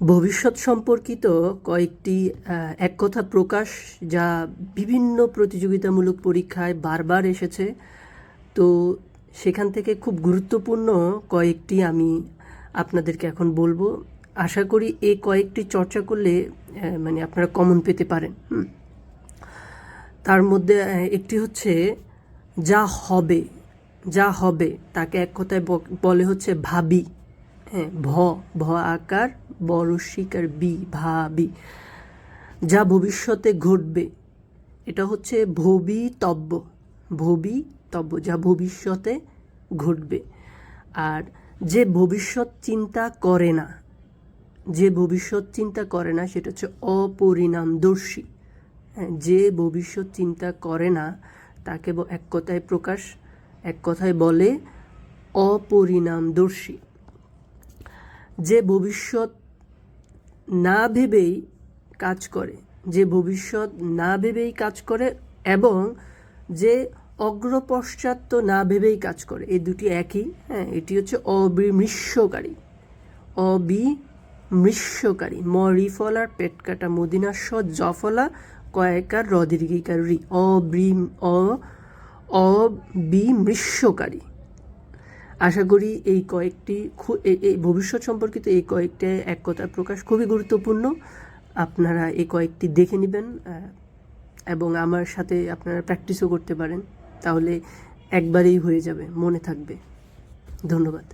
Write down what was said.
ভবিষ্যৎ সম্পর্কিত কয়েকটি এক কথা প্রকাশ যা বিভিন্ন প্রতিযোগিতামূলক পরীক্ষায় বারবার এসেছে। তো সেখান থেকে খুব গুরুত্বপূর্ণ কয়েকটি আমি আপনাদেরকে এখন বলবো। আশা করি এই কয়েকটি চর্চা করলে মানে আপনারা কমন পেতে পারেন। তার মধ্যে একটি হচ্ছে যা হবে তাকে এক কথায় বলে হচ্ছে ভাবি। হ্যাঁ, ভ আকার বড় শিকার বি, ভাবি। যা ভবিষ্যতে ঘটবে এটা হচ্ছে ভবিতব্য, যা ভবিষ্যতে ঘটবে। আর যে ভবিষ্যৎ চিন্তা করে না সেটা হচ্ছে অপরিণামদর্শী। হ্যাঁ, যে ভবিষ্যৎ চিন্তা করে না তাকে এক কথায় বলে অপরিণামদর্শী। যে ভবিষ্যৎ না ভেবেই কাজ করে এবং যে অগ্রপশ্চাৎ না ভেবেই কাজ করে, এই দুটি একই। হ্যাঁ, এটি হচ্ছে অবিমৃশ্যকারী। ম রিফলার পেট কাটা মদিনার স জফলা কয়েকার রদীর্ঘিকার রি, অবিমৃশ্যকারী। আশা করি এই ভবিষ্যৎ সম্পর্কিত এই কয়েকটি এক কথার প্রকাশ খুবই গুরুত্বপূর্ণ। আপনারা এই কয়েকটি দেখে নেবেন এবং আমার সাথে আপনারা প্র্যাকটিসও করতে পারেন, তাহলে একবারেই হয়ে যাবে, মনে থাকবে। ধন্যবাদ।